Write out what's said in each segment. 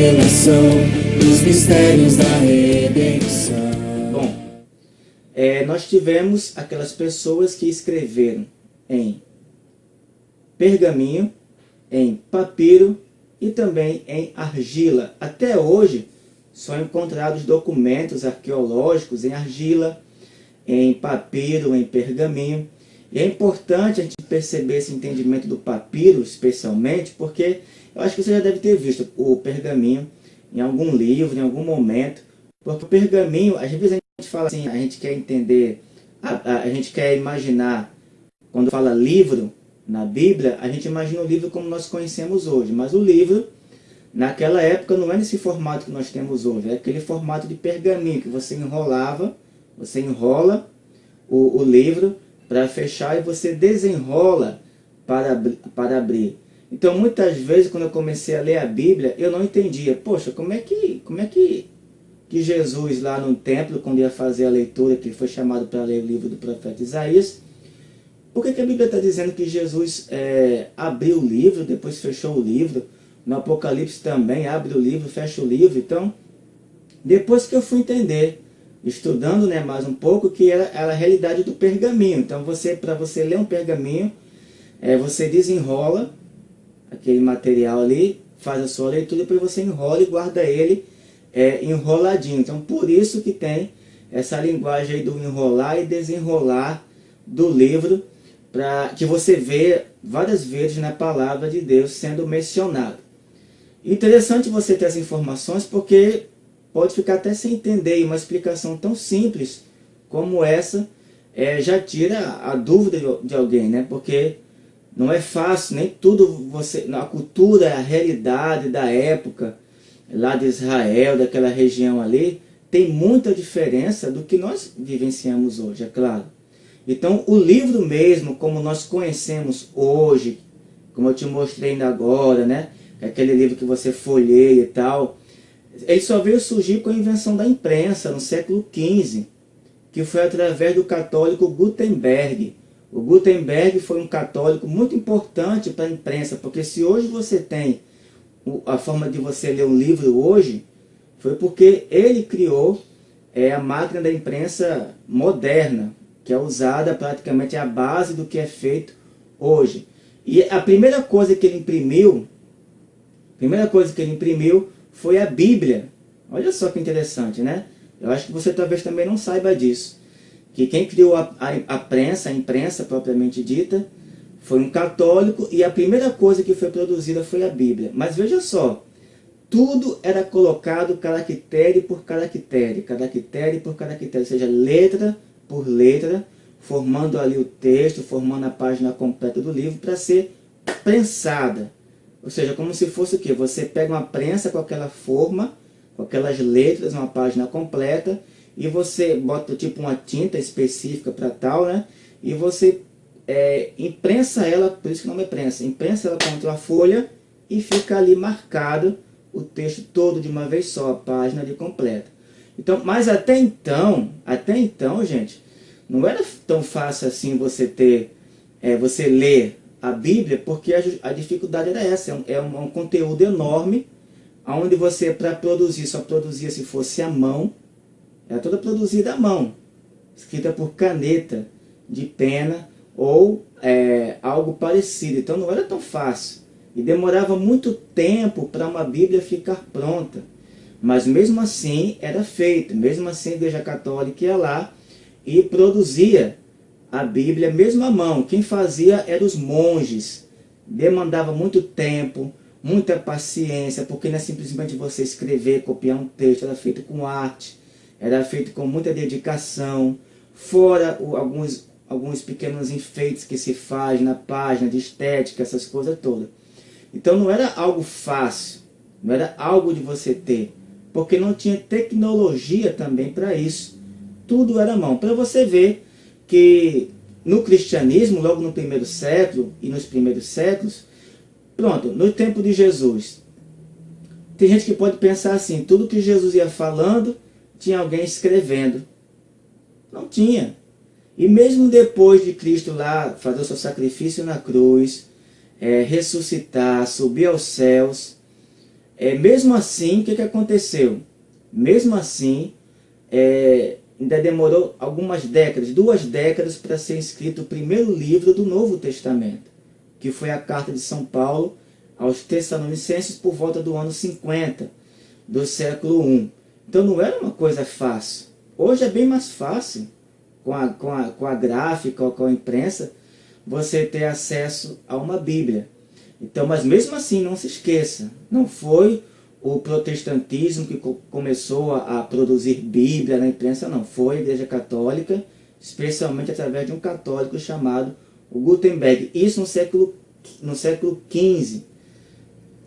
revelação dos mistérios da redenção. Bom, nós tivemos aquelas pessoas que escreveram em pergaminho, em papiro e também em argila. Até hoje são encontrados documentos arqueológicos em argila, em papiro, em pergaminho. E é importante a gente perceber esse entendimento do papiro, especialmente, porque eu acho que você já deve ter visto o pergaminho em algum livro, em algum momento. Porque o pergaminho, às vezes a gente fala assim, a gente quer entender, a gente quer imaginar, quando fala livro na Bíblia, a gente imagina o livro como nós conhecemos hoje. Mas o livro, naquela época, não é nesse formato que nós temos hoje. É aquele formato de pergaminho que você enrolava, você enrola o livro para fechar e você desenrola para abrir. Então, muitas vezes, quando eu comecei a ler a Bíblia, eu não entendia. Poxa, como é que Jesus, lá no templo, quando ia fazer a leitura, que foi chamado para ler o livro do profeta Isaías, por que a Bíblia está dizendo que Jesus abriu o livro, depois fechou o livro? No Apocalipse também, abre o livro, fecha o livro. Então, depois que eu fui entender, estudando, né, mais um pouco, que era a realidade do pergaminho. Então, para você ler um pergaminho, você desenrola aquele material ali, faz a sua leitura, depois você enrola e guarda ele enroladinho. Então, por isso que tem essa linguagem aí do enrolar e desenrolar do livro, que você vê várias vezes na palavra de Deus sendo mencionado. Interessante você ter essas informações, porque pode ficar até sem entender, e uma explicação tão simples como essa já tira a dúvida de alguém, né? Porque não é fácil, nem tudo a cultura, a realidade da época, lá de Israel, daquela região ali, tem muita diferença do que nós vivenciamos hoje, é claro. Então, o livro mesmo, como nós conhecemos hoje, como eu te mostrei ainda agora, né? Aquele livro que você folheia e tal, ele só veio surgir com a invenção da imprensa, no século XV, que foi através do católico Gutenberg. O Gutenberg foi um católico muito importante para a imprensa, porque se hoje você tem a forma de você ler um livro hoje, foi porque ele criou a máquina da imprensa moderna, que é usada praticamente a base do que é feito hoje. E a primeira coisa que ele imprimiu, foi a Bíblia. Olha só que interessante, né? Eu acho que você talvez também não saiba disso. Que quem criou a imprensa propriamente dita, foi um católico, e a primeira coisa que foi produzida foi a Bíblia. Mas veja só, tudo era colocado caractere por caractere, ou seja, letra por letra, formando ali o texto, formando a página completa do livro para ser prensada. Ou seja, como se fosse o quê? Você pega uma prensa com aquela forma, com aquelas letras, uma página completa, e você bota tipo uma tinta específica para tal, né? E você imprensa ela, por isso que o nome é prensa, imprensa ela contra a folha e fica ali marcado o texto todo de uma vez só, a página ali completa. Então, mas até então, gente, não era tão fácil assim você ler a Bíblia, porque a dificuldade era essa, é um conteúdo enorme, onde você, para produzir, só produzia se fosse à mão, era toda produzida à mão, escrita por caneta, de pena, ou algo parecido. Então não era tão fácil, e demorava muito tempo para uma Bíblia ficar pronta. Mas mesmo assim era feito, mesmo assim a Igreja Católica ia lá e produzia a Bíblia mesmo à mão. Quem fazia eram os monges. Demandava muito tempo, muita paciência, porque não é simplesmente você escrever, copiar um texto, era feito com arte, era feito com muita dedicação, fora alguns pequenos enfeites que se faz na página, de estética, essas coisas todas. Então não era algo fácil, não era algo de você ter, porque não tinha tecnologia também para isso. Tudo era à mão. Para você ver que no cristianismo, logo no primeiro século e nos primeiros séculos, pronto, no tempo de Jesus, tem gente que pode pensar assim, tudo que Jesus ia falando, tinha alguém escrevendo. Não tinha. E mesmo depois de Cristo lá fazer o seu sacrifício na cruz, ressuscitar, subir aos céus, Mesmo assim, o que aconteceu? Mesmo assim, ainda demorou algumas décadas, 2 décadas, para ser escrito o primeiro livro do Novo Testamento, que foi a carta de São Paulo aos Tessalonicenses por volta do ano 50 do século I. Então não era uma coisa fácil. Hoje é bem mais fácil, com a gráfica ou com a imprensa, você ter acesso a uma Bíblia. Então, mas mesmo assim, não se esqueça, não foi o protestantismo que começou a produzir Bíblia na imprensa, não. Foi a Igreja Católica, especialmente através de um católico chamado o Gutenberg. Isso no século XV.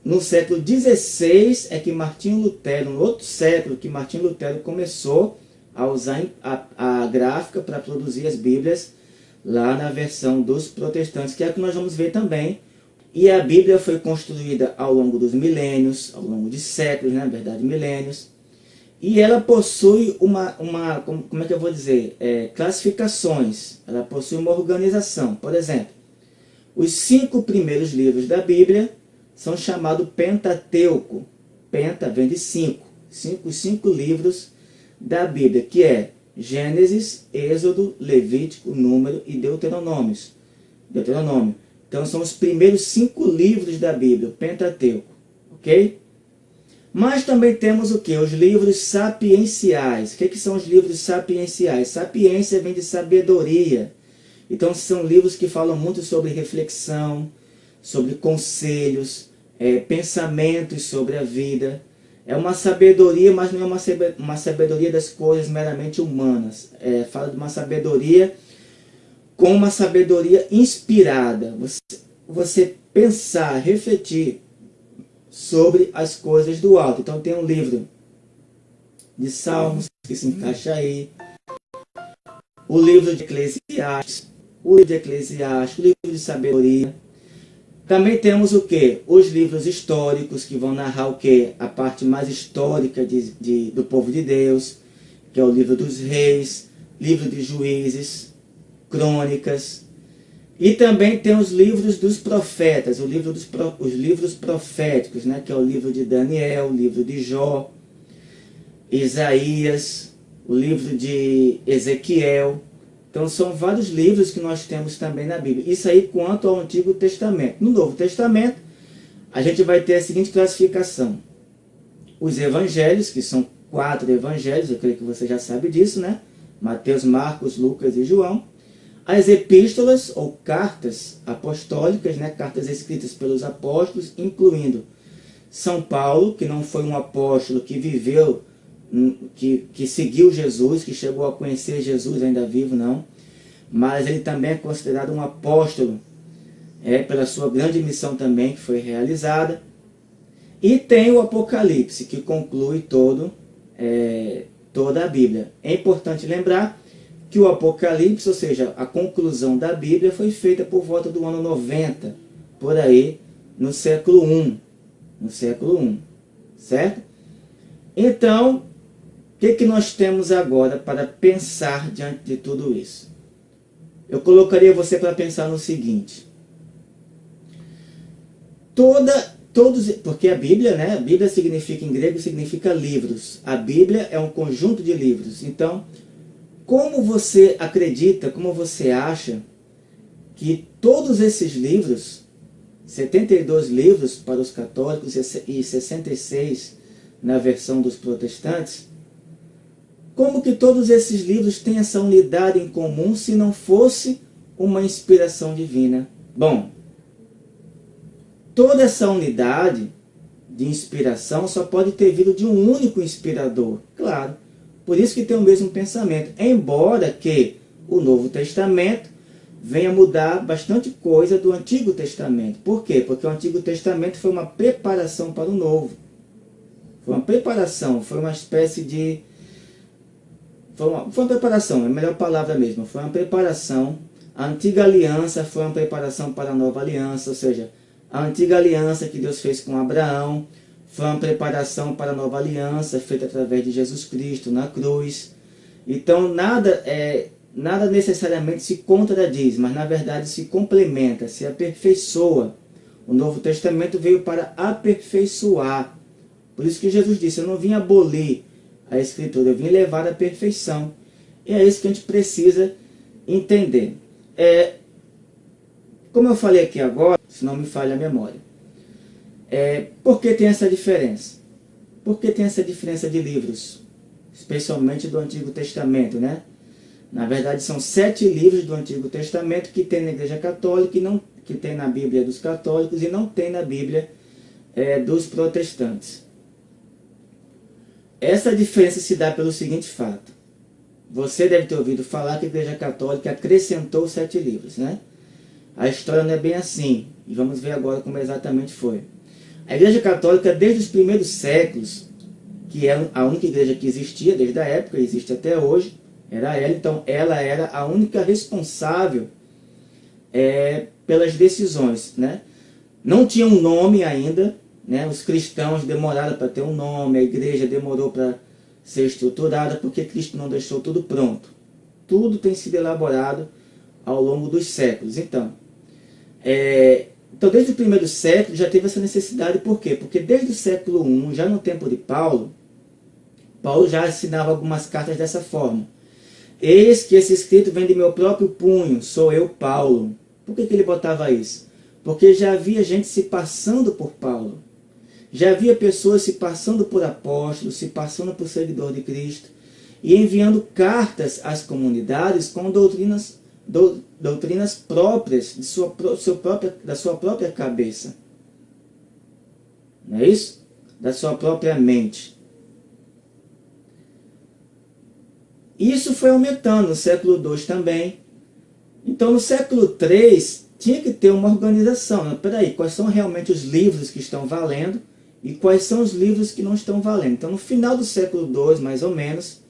No século XVI é que Martinho Lutero, no outro século, que Martinho Lutero começou a usar a gráfica para produzir as Bíblias lá na versão dos protestantes, que é o que nós vamos ver também. E a Bíblia foi construída ao longo dos milênios, ao longo de séculos, na verdade milênios, e ela possui como é que eu vou dizer, classificações, ela possui uma organização. Por exemplo, os 5 primeiros livros da Bíblia são chamados Pentateuco. Penta vem de 5, os 5 livros da Bíblia, que é Gênesis, Êxodo, Levítico, Número e Deuteronômio. Então são os primeiros 5 livros da Bíblia, o Pentateuco, ok? Mas também temos o que? Os livros sapienciais. O que são os livros sapienciais? Sapiência vem de sabedoria. Então são livros que falam muito sobre reflexão, sobre conselhos, pensamentos sobre a vida. É uma sabedoria, mas não é uma sabedoria das coisas meramente humanas. Fala de uma sabedoria com uma sabedoria inspirada. Você pensar, refletir sobre as coisas do alto. Então tem um livro de Salmos que se encaixa aí, o livro de Eclesiastes, o livro de sabedoria. Também temos o que? Os livros históricos, que vão narrar o que? A parte mais histórica do povo de Deus, que é o livro dos reis, livro de juízes, crônicas. E também tem os livros dos profetas, os livros proféticos, né? Que é o livro de Daniel, o livro de Jó, Isaías, o livro de Ezequiel. Então são vários livros que nós temos também na Bíblia. Isso aí quanto ao Antigo Testamento. No Novo Testamento, a gente vai ter a seguinte classificação. Os evangelhos, que são 4 evangelhos, eu creio que você já sabe disso, né? Mateus, Marcos, Lucas e João. As epístolas ou cartas apostólicas, né? Cartas escritas pelos apóstolos, incluindo São Paulo, que não foi um apóstolo que viveu, que seguiu Jesus, que chegou a conhecer Jesus ainda vivo, não. Mas ele também é considerado um apóstolo, pela sua grande missão também que foi realizada. E tem o Apocalipse, que conclui toda a Bíblia. É importante lembrar que o Apocalipse, ou seja, a conclusão da Bíblia, foi feita por volta do ano 90, por aí, no século I. Certo? Então, o que nós temos agora para pensar diante de tudo isso? Eu colocaria você para pensar no seguinte. Porque a Bíblia, né? A Bíblia significa, em grego, significa livros. A Bíblia é um conjunto de livros. Então, como você acredita, como você acha que todos esses livros, 72 livros para os católicos e 66 na versão dos protestantes, como que todos esses livros têm essa unidade em comum se não fosse uma inspiração divina? Bom, toda essa unidade de inspiração só pode ter vindo de um único inspirador, claro. Por isso que tem o mesmo pensamento, embora que o Novo Testamento venha mudar bastante coisa do Antigo Testamento. Por quê? Porque o Antigo Testamento foi uma preparação para o Novo. Foi uma preparação, foi uma espécie de... Foi uma preparação, é a melhor palavra mesmo. Foi uma preparação. A antiga aliança foi uma preparação para a nova aliança, ou seja, a antiga aliança que Deus fez com Abraão foi uma preparação para a nova aliança feita através de Jesus Cristo na cruz. Então nada necessariamente se contradiz, mas na verdade se complementa, se aperfeiçoa. O Novo Testamento veio para aperfeiçoar Por isso que Jesus disse, eu não vim abolir a Escritura, eu vim levar à perfeição. E é isso que a gente precisa entender. Como eu falei aqui agora, se não me falha a memória, por que tem essa diferença? Por que tem essa diferença de livros? Especialmente do Antigo Testamento, né? Na verdade, são 7 livros do Antigo Testamento que tem na Igreja Católica, que tem na Bíblia dos católicos e não tem na Bíblia dos protestantes. Essa diferença se dá pelo seguinte fato. Você deve ter ouvido falar que a Igreja Católica acrescentou 7 livros, né? A história não é bem assim, e vamos ver agora como exatamente foi. A Igreja Católica, desde os primeiros séculos, que é a única igreja que existia desde a época, existe até hoje, era ela, então ela era a única responsável pelas decisões, né? Não tinha um nome ainda, né? Os cristãos demoraram para ter um nome, a igreja demorou para ser estruturada, porque Cristo não deixou tudo pronto. Tudo tem sido elaborado ao longo dos séculos. Então desde o primeiro século já teve essa necessidade. Por quê? Porque desde o século I, já no tempo de Paulo já assinava algumas cartas dessa forma. Eis que esse escrito vem de meu próprio punho, sou eu, Paulo. Por que ele botava isso? Porque já havia gente se passando por Paulo. Já havia pessoas se passando por apóstolos, se passando por seguidor de Cristo, e enviando cartas às comunidades com doutrinas próprias da sua própria cabeça. Não é isso? Da sua própria mente. Isso foi aumentando no século II também. Então no século III tinha que ter uma organização. Peraí, quais são realmente os livros que estão valendo e quais são os livros que não estão valendo? Então no final do século II, mais ou menos,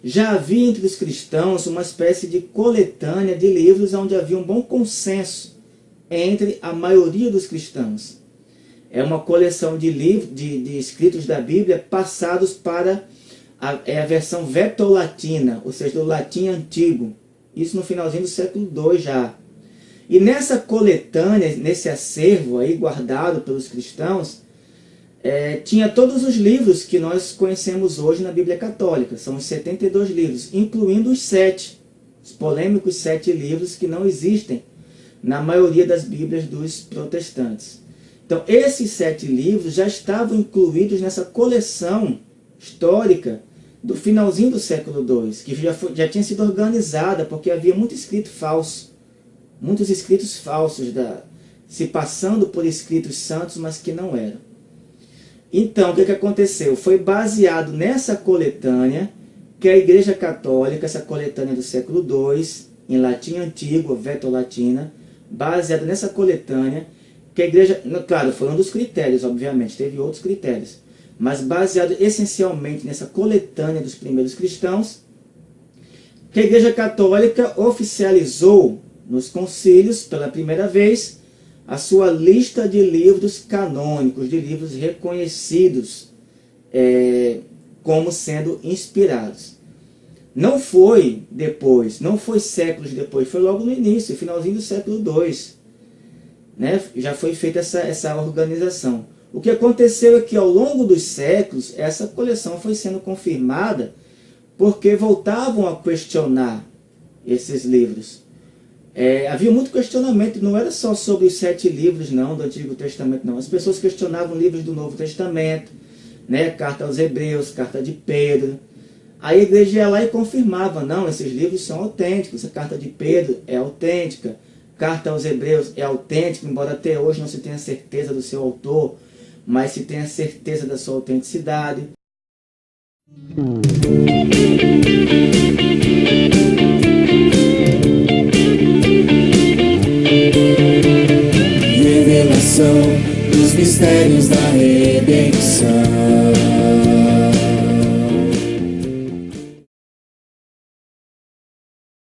já havia entre os cristãos uma espécie de coletânea de livros onde havia um bom consenso entre a maioria dos cristãos. É uma coleção de livros, de escritos da Bíblia passados para a versão vetolatina, ou seja, do latim antigo. Isso no finalzinho do século II já. E nessa coletânea, nesse acervo aí guardado pelos cristãos, tinha todos os livros que nós conhecemos hoje na Bíblia Católica. São os 72 livros, incluindo os 7, os polêmicos 7 livros que não existem na maioria das Bíblias dos protestantes. Então, esses 7 livros já estavam incluídos nessa coleção histórica do finalzinho do século II, que já tinha sido organizada, porque havia muito escrito falso, muitos escritos falsos, se passando por escritos santos, mas que não eram. Então, o que aconteceu? Foi baseado nessa coletânea que a Igreja Católica, essa coletânea do século II, em latim antigo, vetolatina, baseado nessa coletânea, que a Igreja, claro, foi um dos critérios, obviamente, teve outros critérios, mas baseado essencialmente nessa coletânea dos primeiros cristãos, que a Igreja Católica oficializou nos concílios, pela primeira vez, a sua lista de livros canônicos, de livros reconhecidos como sendo inspirados. Não foi depois, não foi séculos depois, foi logo no início, finalzinho do século II. Né? Já foi feita essa organização. O que aconteceu é que ao longo dos séculos, essa coleção foi sendo confirmada porque voltavam a questionar esses livros. Havia muito questionamento, não era só sobre os 7 livros não, do Antigo Testamento, não. As pessoas questionavam livros do Novo Testamento, né? Carta aos Hebreus, carta de Pedro. Aí a igreja ia lá e confirmava, não, esses livros são autênticos, a carta de Pedro é autêntica, carta aos Hebreus é autêntica, embora até hoje não se tenha certeza do seu autor, mas se tenha certeza da sua autenticidade. Revelação dos mistérios da redenção.